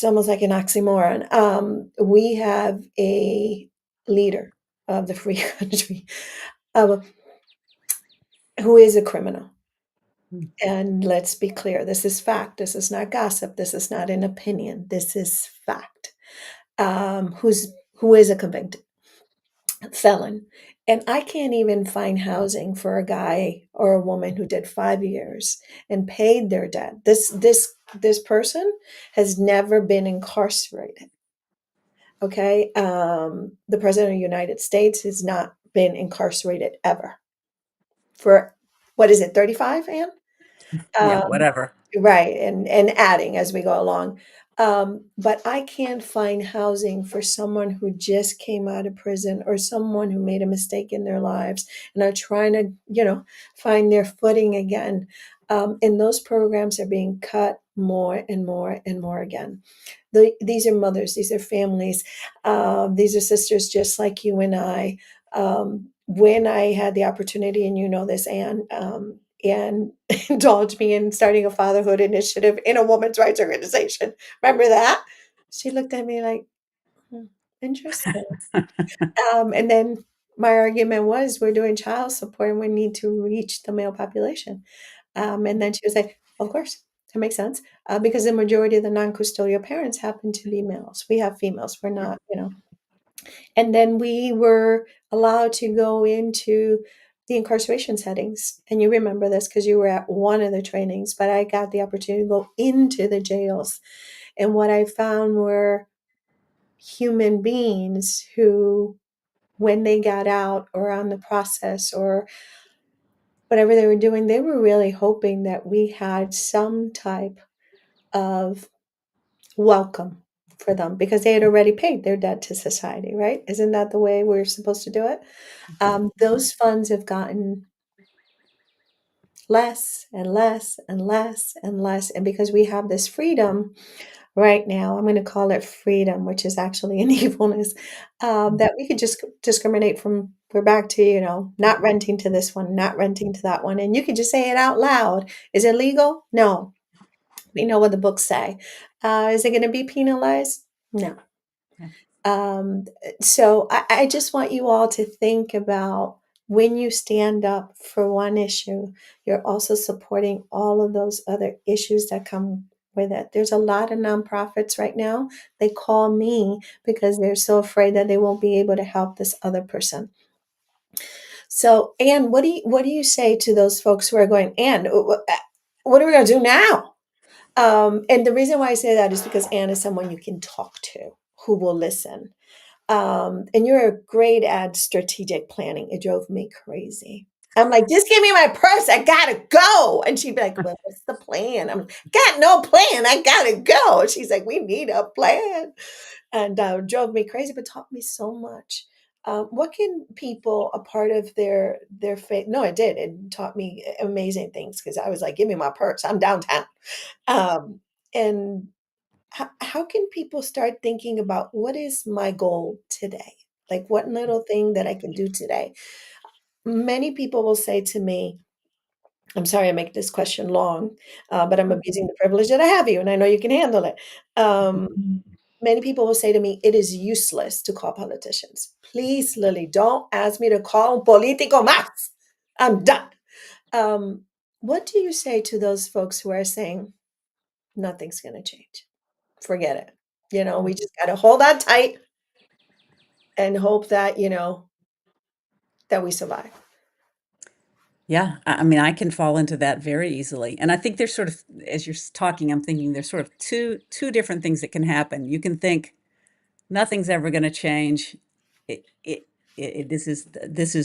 almost like an oxymoron. We have a leader of the free country, uh, who is a criminal. Mm. And let's be clear, this is fact. This is not gossip. This is not an opinion. This is fact. Who is a convicted felon. And I can't even find housing for a guy or a woman who did 5 years and paid their debt. This person has never been incarcerated. Okay. The president of the United States has not been incarcerated ever for, what is it, 35, Anne? Yeah, Um, whatever. right, and adding as we go along. But I can't find housing for someone who just came out of prison or someone who made a mistake in their lives and are trying to, find their footing again. And those programs are being cut more and more and more again. These are mothers, these are families, these are sisters just like you and I. When I had the opportunity, and you know this, Anne, and indulged me in starting a fatherhood initiative in a women's rights organization. Remember that? She looked at me like, "Hmm, interesting." And then my argument was, we're doing child support and we need to reach the male population. And then she was like, of course, that makes sense. Because the majority of the non custodial parents happen to be males. We have females. We're not. And then we were allowed to go into the incarceration settings. And you remember this because you were at one of the trainings, but I got the opportunity to go into the jails. And what I found were human beings who, when they got out or on the process or whatever they were doing, they were really hoping that we had some type of welcome for them because they had already paid their debt to society, right? Isn't that the way we're supposed to do it? Those funds have gotten less and less and less and less. And because we have this freedom right now, I'm going to call it freedom, which is actually an evilness, that we could just discriminate from, we're back to, not renting to this one, not renting to that one. And you could just say it out loud. Is it legal? No. We know what the books say. Is it going to be penalized? No. Yeah. So I just want you all to think about when you stand up for one issue, you're also supporting all of those other issues that come with it. There's a lot of nonprofits right now. They call me because they're so afraid that they won't be able to help this other person. So, Anne, what do you say to those folks who are going, Anne, what are we going to do now? And the reason why I say that is because Anne is someone you can talk to who will listen. And you're great at strategic planning. It drove me crazy. I'm like, just give me my purse. I gotta go. And she'd be like, well, what's the plan? I'm like, got no plan. I gotta go. And she's like, we need a plan. And drove me crazy, but taught me so much. What can people, a part of their faith? No, it did. It taught me amazing things because I was like, give me my purse. I'm downtown. And how can people start thinking about what is my goal today? Like what little thing that I can do today? Many people will say to me, I'm sorry I make this question long, but I'm abusing the privilege that I have you, and I know you can handle it. Um, Many people will say to me, it is useless to call politicians. Please, Lily, don't ask me to call un politico más. I'm done. Um, what do you say to those folks who are saying nothing's going to change? Forget it. We just got to hold on tight and hope that, that we survive. Yeah, I mean, I can fall into that very easily, and I think there's sort of as you're talking, I'm thinking there's sort of two different things that can happen. You can think nothing's ever gonna change. This is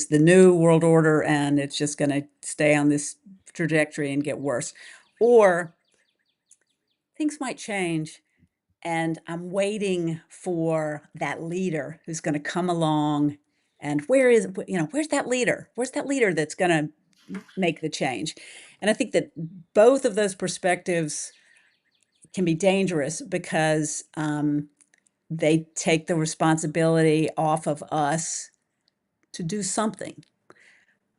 the new world order, and it's just gonna stay on this trajectory and get worse. Or things might change, and I'm waiting for that leader who's gonna come along, and where's that leader? Where's that leader that's gonna make the change? And I think that both of those perspectives can be dangerous because they take the responsibility off of us to do something.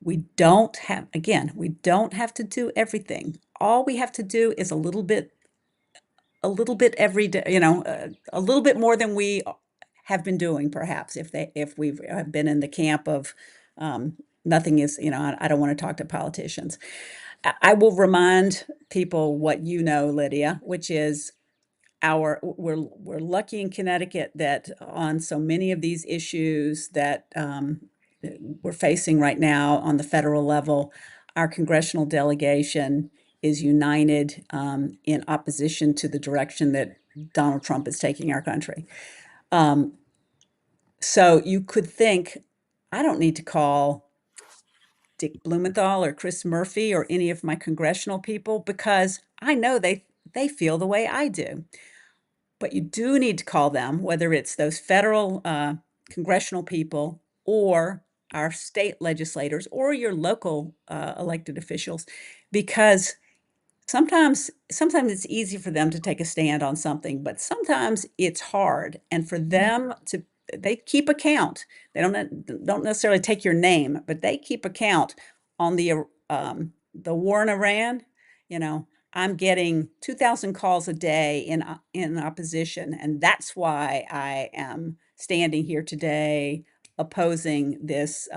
we don't have to do everything. All we have to do is a little bit every day, a little bit more than we have been doing, perhaps, if we've been in the camp of nothing is, I don't want to talk to politicians. I will remind people what you know, Lydia, which is we're lucky in Connecticut that on so many of these issues that we're facing right now on the federal level, our congressional delegation is united in opposition to the direction that Donald Trump is taking our country. Um, so you could think, I don't need to call Dick Blumenthal or Chris Murphy or any of my congressional people because I know they feel the way I do. But you do need to call them, whether it's those federal congressional people or our state legislators or your local elected officials, because sometimes it's easy for them to take a stand on something, but sometimes it's hard. And for them to they keep account. They don't necessarily take your name, but they keep account on the war in Iran. You know, I'm getting 2,000 calls a day in opposition, and that's why I am standing here today opposing this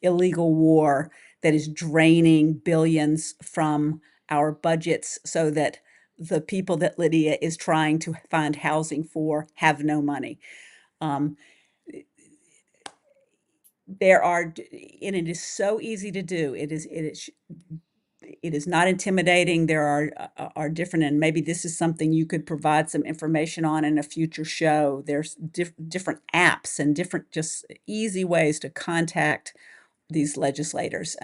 illegal war that is draining billions from our budgets so that the people that Lydia is trying to find housing for have no money. Um, there are, and it is so easy to do. It is not intimidating. There are different, and maybe this is something you could provide some information on in a future show. There's different apps and different just easy ways to contact these legislators.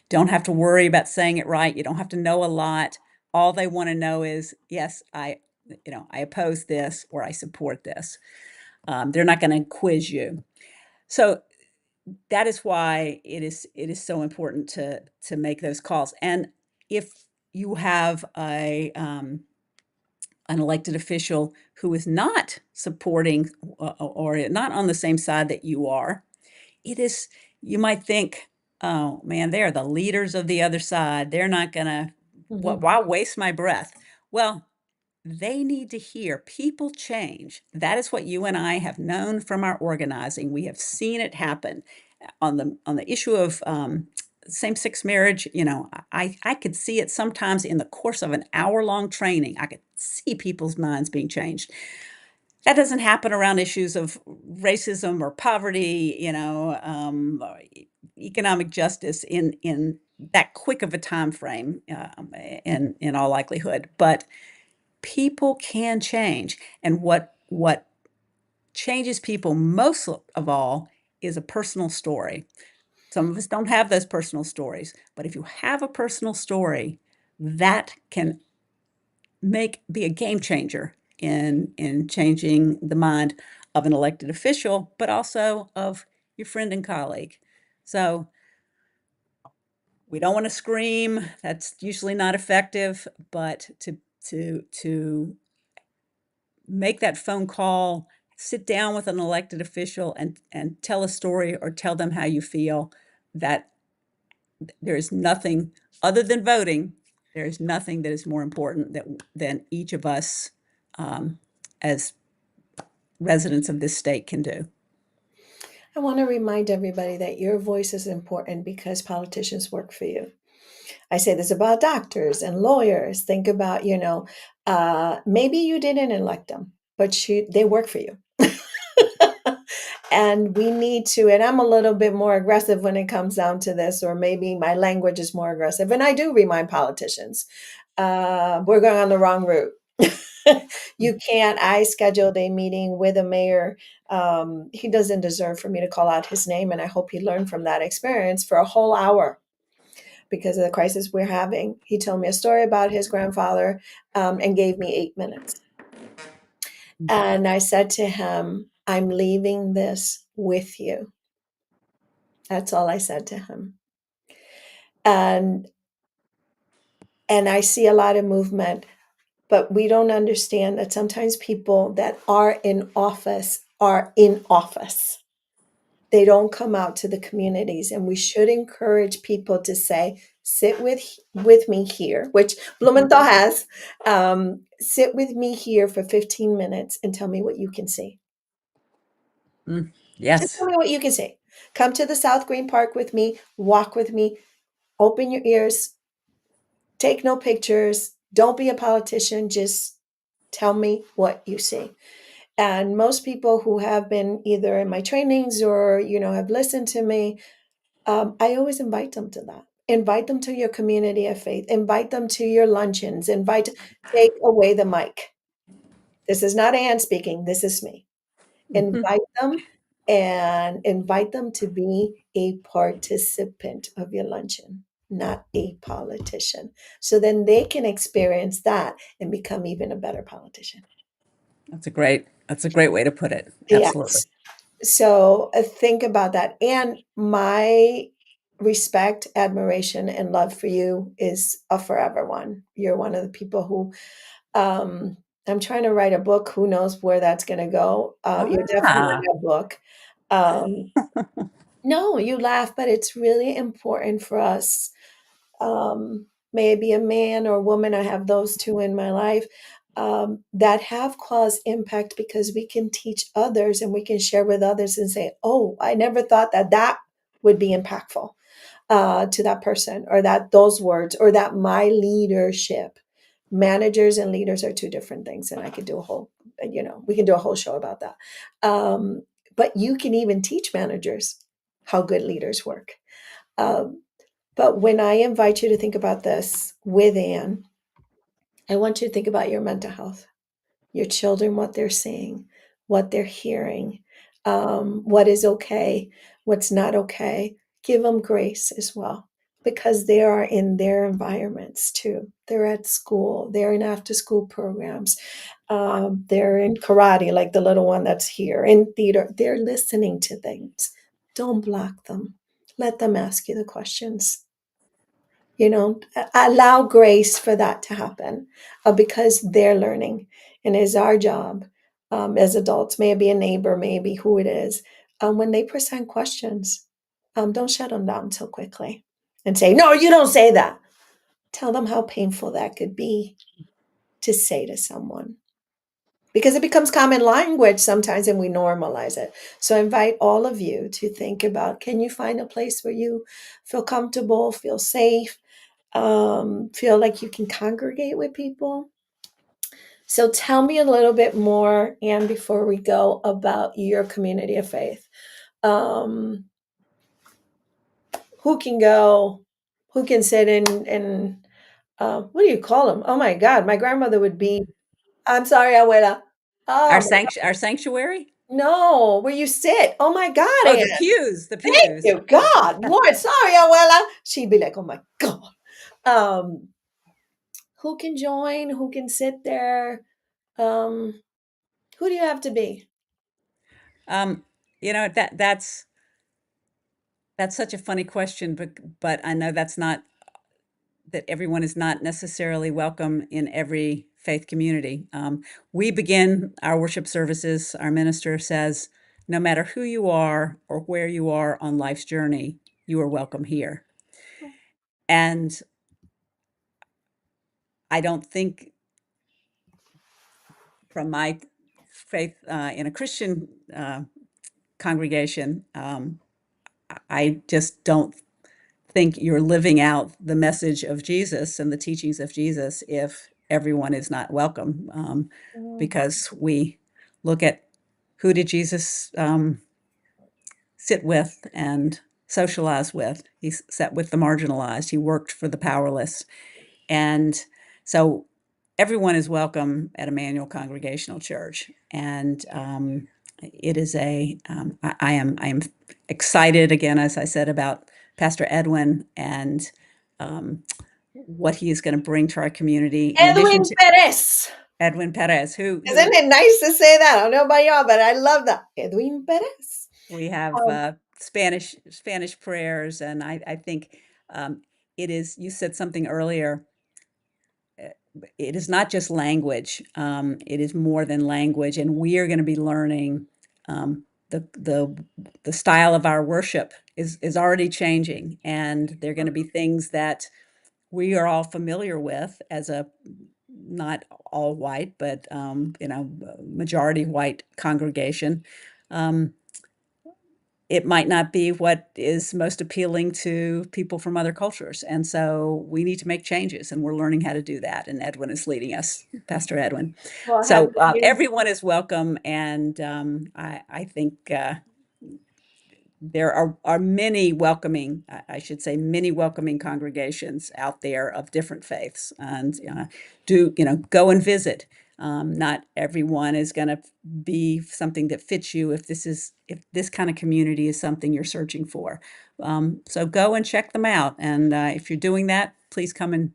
Don't have to worry about saying it right. You don't have to know a lot. All they want to know is, yes, I oppose this or I support this. They're not going to quiz you. So that is why it is so important to make those calls. And if you have an elected official who is not supporting or not on the same side that you are, it is you might think, "Oh, man, they are the leaders of the other side. They're not gonna Mhm. why waste my breath?" Well, they need to hear people change. That is what you and I have known from our organizing. We have seen it happen. On the issue of, same-sex marriage, I could see it sometimes in the course of an hour-long training. I could see people's minds being changed. That doesn't happen around issues of racism or poverty, or economic justice in that quick of a time frame, in all likelihood. But people can change, and what changes people most of all is a personal story. Some of us don't have those personal stories, but if you have a personal story, that can be a game changer in changing the mind of an elected official, but also of your friend and colleague. So we don't want to scream. That's usually not effective, but to make that phone call, sit down with an elected official and tell a story or tell them how you feel, that there is nothing other than voting. There is nothing that is more important than each of us as residents of this state can do. I want to remind everybody that your voice is important because politicians work for you. I say this about doctors and lawyers. Think about, maybe you didn't elect them, but they work for you. And we need to, and I'm a little bit more aggressive when it comes down to this, or maybe my language is more aggressive. And I do remind politicians, we're going on the wrong route. You can't. I scheduled a meeting with a mayor. He doesn't deserve for me to call out his name, and I hope he learned from that experience for a whole hour because of the crisis we're having. He told me a story about his grandfather and gave me 8 minutes. And I said to him, I'm leaving this with you. That's all I said to him. And and I see a lot of movement, but we don't understand that sometimes people that are in office are in office. they don't come out to the communities, and we should encourage people to say, sit with me here, which Blumenthal has. Sit with me here for 15 minutes and tell me what you can see. Mm, Just tell yes. me what you can see. Come to the South Green Park with me, walk with me, open your ears, take no pictures, don't be a politician, just tell me what you see. And most people who have been either in my trainings or, have listened to me, I always invite them to that. Invite them to your community of faith. Invite them to your luncheons. Take away the mic. This is not Ann speaking. This is me. Mhm. Invite them and invite them to be a participant of your luncheon, not a politician. So then they can experience that and become even a better politician. That's a great way to put it. Absolutely. Yes. So think about that. And my respect, admiration, and love for you is a forever one. You're one of the people who, I'm trying to write a book. Who knows where that's going to go? You're definitely Ah. in a book. Um, no, you laugh, but it's really important for us, maybe a man or woman, I have those two in my life, that have caused impact because we can teach others and we can share with others and say, oh, I never thought that that would be impactful to that person, or that those words, or that my leadership. Managers and leaders are two different things, and I could do a whole, we can do a whole show about that. Um, but you can even teach managers how good leaders work. Um, but when I invite you to think about this with Anne, I want you to think about your mental health, your children, what they're seeing, what they're hearing, what is okay, what's not okay. Give them grace as well, because they are in their environments too. They're at school, they're in after school programs, they're in karate, like the little one that's here, in theater. They're listening to things. Don't block them. Let them ask you the questions. Allow grace for that to happen, because they're learning, and it's our job, as adults, maybe a neighbor, maybe who it is, when they present questions, don't shut them down so quickly and say, no, you don't say that. Tell them how painful that could be to say to someone, because it becomes common language sometimes and we normalize it. So I invite all of you to think about, can you find a place where you feel comfortable, feel safe, feel like you can congregate with people? So tell me a little bit more, Anne, before we go, about your community of faith. Um, who can go? Who can sit in what do you call them? Oh my God, my grandmother would be. I'm sorry, abuela. Our Oh our sanctuary? no, where you sit? Oh my God, Oh, Anne. the pews, the Thank pews. you, God, Lord. Sorry, abuela. She'd be like, oh my God. Um, who can join? Who can sit there? Um, who do you have to be? Um, that's such a funny question, but I know that everyone is not necessarily welcome in every faith community. We begin our worship services, our minister says, no matter who you are or where you are on life's journey, you are welcome here. And I don't think, from my faith in a Christian congregation, I just don't think you're living out the message of Jesus and the teachings of Jesus if everyone is not welcome, Mm. because we look at, who did Jesus sit with and socialize with? He sat with the marginalized. He worked for the powerless, and so everyone is welcome at Emmanuel Congregational Church. And it is I am excited again, as I said, about Pastor Edwin and what he is going to bring to our community. In addition Edwin to Perez. Edwin Perez, who Isn't it nice to say that? I don't know about y'all, but I love that. Edwin Perez. we have Um, Spanish prayers, and I think it is. You said something earlier. It is not just language. It is more than language, and we are going to be learning the style of our worship is already changing, and they're going to be things that we are all familiar with as a not all white, but majority white congregation. Um, it might not be what is most appealing to people from other cultures. And so we need to make changes, and we're learning how to do that. And Edwin is leading us, Pastor Edwin. Well, So happy New everyone is welcome. And I think there are many welcoming, I should say, many welcoming congregations out there of different faiths, and go and visit. Not everyone is going to be something that fits you if this kind of community is something you're searching for. So go and check them out, and if you're doing that, please come and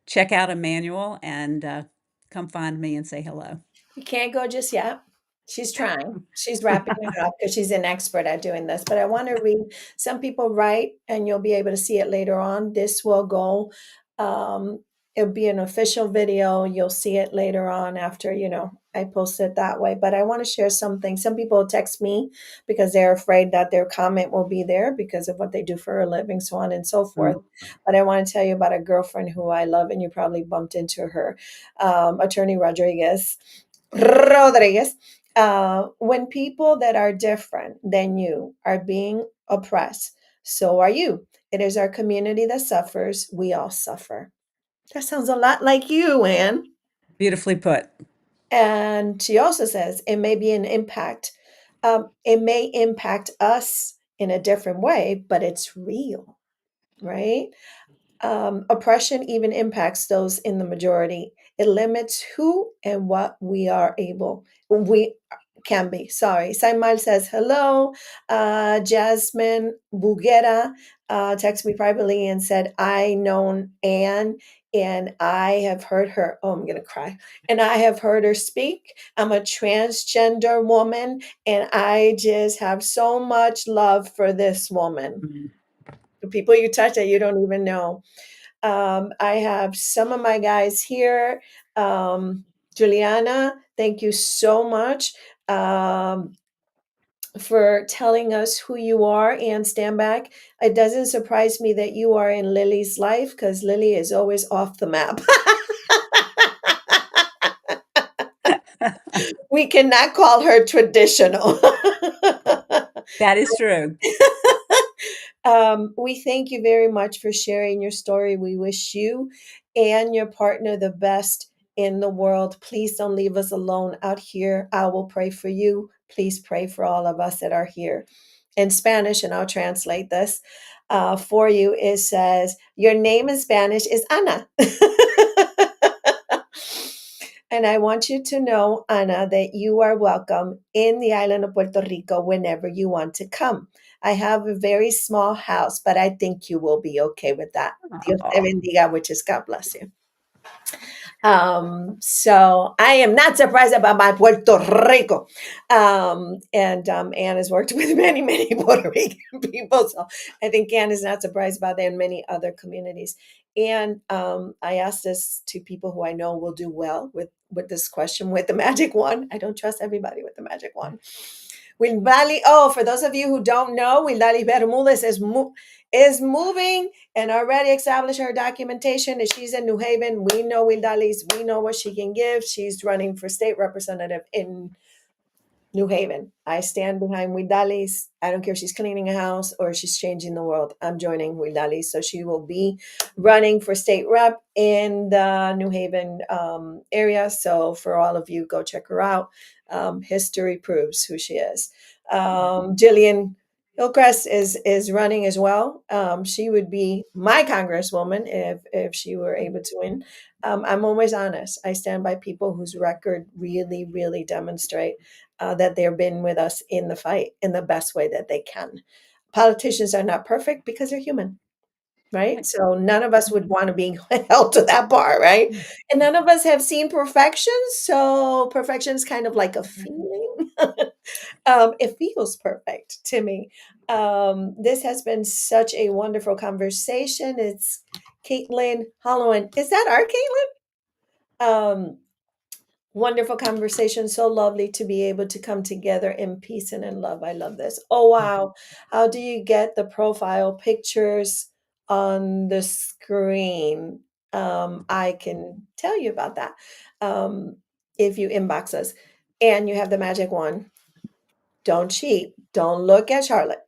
check out Emmanuel and come find me and say hello. You can't go just yet. She's trying. She's wrapping it up because she's an expert at doing this. But I want to read, some people write, and you'll be able to see it later on. This will go, it'll be an official video. You'll see it later on after, I post it that way. But I want to share something. Some people text me because they're afraid that their comment will be there because of what they do for a living, so on and so forth. Mm. But I want to tell you about a girlfriend who I love, and you probably bumped into her, Attorney Rodriguez. When people that are different than you are being oppressed, so are you. It is our community that suffers. We all suffer. That sounds a lot like you, Anne. Beautifully put. And she also says it may be an impact. It may impact us in a different way, but it's real, right? Oppression even impacts those in the majority. It limits who and what we can be. Sorry. Saimal says, hello. Jasmine Bugera texted me privately and said, I known Anne and I have heard her. Oh, I'm going to cry. And I have heard her speak. I'm a transgender woman and I just have so much love for this woman. Mm. The people you touch that you don't even know. I have some of my guys here. Juliana, thank you so much for telling us who you are and stand back. It doesn't surprise me that you are in Lily's life because Lily is always off the map. We cannot call her traditional. That is true. We thank you very much for sharing your story. We wish you and your partner the best in the world. Please don't leave us alone out here. I will pray for you. Please pray for all of us that are here. In Spanish, and I'll translate this for you. It says, your name in Spanish is Ana. And I want you to know, Ana, that you are welcome in the island of Puerto Rico whenever you want to come. I have a very small house, but I think you will be okay with that. Dios te Oh, bendiga, which is God bless you. So I am not surprised about my Puerto Rico. And Anne has worked with many, many Puerto Rican people. So I think Anne is not surprised about that in many other communities. And I asked this to people who I know will do well with this question with the magic wand. I don't trust everybody with the magic wand. For those of you who don't know, Wildali Bermudez is moving and already established her documentation. And she's in New Haven. We know Wildali's. We know what she can give. She's running for state representative in New Haven. I stand behind Widali's. I don't care if she's cleaning a house or she's changing the world. I'm joining Widali. So she will be running for state rep in the New Haven area. So for all of you, go check her out. History proves who she is. Jillian Hillcrest is running as well. She would be my congresswoman if she were able to win. I'm always honest. I stand by people whose record really, really demonstrate that they've been with us in the fight in the best way that they can. Politicians are not perfect because they're human, right? right. So none of us would want to be held to that bar, right? And none of us have seen perfection. So perfection is kind of like a feeling. It feels perfect to me. This has been such a wonderful conversation. It's Caitlin Hollowan. Is that our Caitlin? Wonderful conversation. So lovely to be able to come together in peace and in love. I love this. Oh, wow. How do you get the profile pictures on the screen? I can tell you about that. Um, if you inbox us and you have the magic wand, don't cheat. Don't look at Charlotte.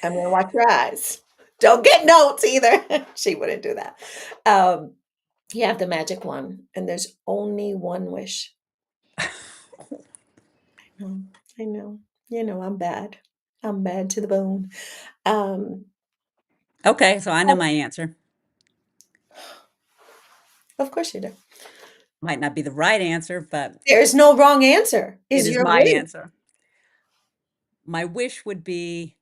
I'm going to watch your eyes. Don't get notes either. She wouldn't do that. Um, you have the magic wand, and there's only one wish. Mm, I know. You know, I'm bad. I'm bad to the bone. Um, Okay, so I know oh, my answer. of course you do. Might not be the right answer, but There's no wrong answer. it Is is your my wish. answer. My wish would be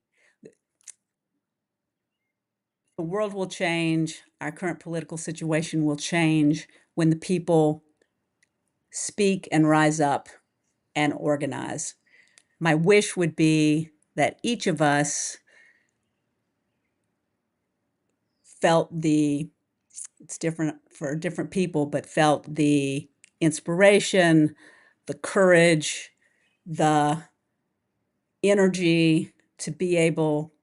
the world will change, our current political situation will change when the people speak and rise up and organize. My wish would be that each of us felt the, it's different for different people, but felt the inspiration, the courage, the energy to be able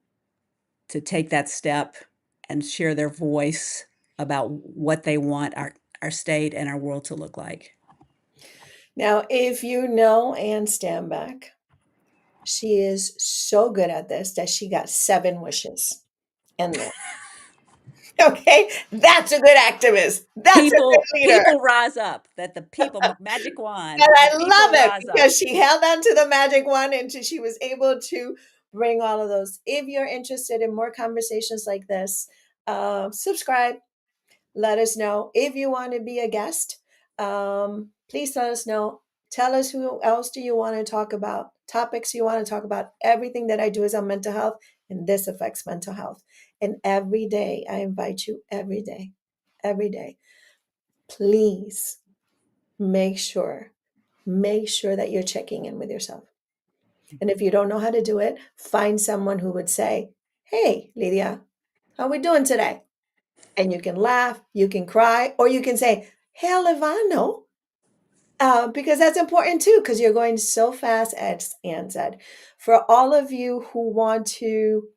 to take that step and share their voice about what they want our state and our world to look like. Now, if you know Anne Stanback, she is so good at this that she got 7 wishes in there. Okay, that's a good activist. That's a good leader. People rise up, that the people, magic wand, And the I people love it rise up. because she held on to the magic one and she was able to bring all of those. If you're interested in more conversations like this, subscribe. Let us know. If you want to be a guest, please let us know. Tell us who else do you want to talk about, topics you want to talk about. Everything that I do is on mental health, and this affects mental health. And every day, I invite you every day, please make sure make sure that you're checking in with yourself. And if you don't know how to do it, find someone who would say, "Hey, Lydia, how we doing today?" And you can laugh, you can cry, or you can say, "Hell if I know." Because that's important too, because you're going so fast, as Anne said. For all of you who want to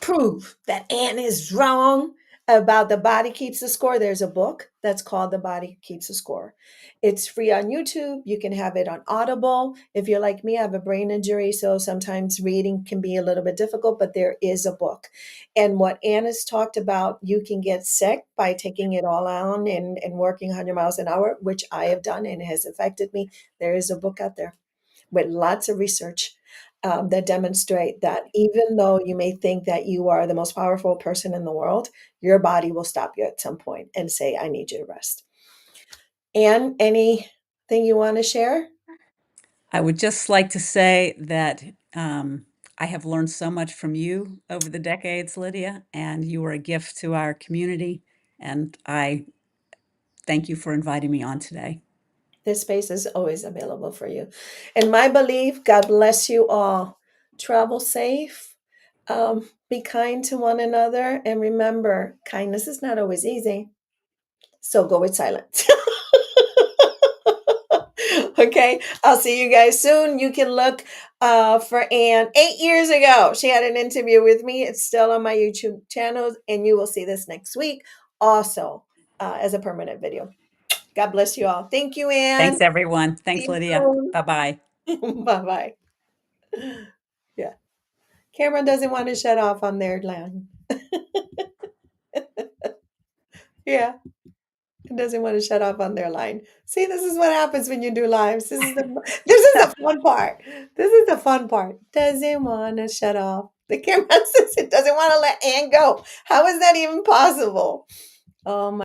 prove that Anne is wrong about the body keeps the score, there's a book that's called The Body Keeps the Score. It's free on YouTube. You can have it on Audible. If you're like me, I have a brain injury, so sometimes reading can be a little bit difficult, but there is a book. And what Anne has talked about, you can get sick by taking it all on and working 100 miles an hour, which I have done and it has affected me. There is a book out there with lots of research that demonstrate that even though you may think that you are the most powerful person in the world, your body will stop you at some point and say, "I need you to rest." And anything you want to share? I would just like to say that I have learned so much from you over the decades, Lydia, and you are a gift to our community. And I thank you for inviting me on today. This space is always available for you. And my belief, God bless you all. Travel safe. Be kind to one another. And remember, kindness is not always easy. So go with silence. Okay, I'll see you guys soon. You can look for Anne. 8 years ago, she had an interview with me. It's still on my YouTube channel, and you will see this next week also as a permanent video. God bless you all. Thank you, Anne. Thanks, everyone. See Thanks, you Lydia. Bye bye. soon. Bye bye. Yeah, camera doesn't want to shut off on their line. Yeah. It doesn't want to shut off on their line. See, this is what happens when you do lives. This is the fun part. This is the fun part. Doesn't want to shut off. The camera says it doesn't want to let Ann go. How is that even possible? Oh my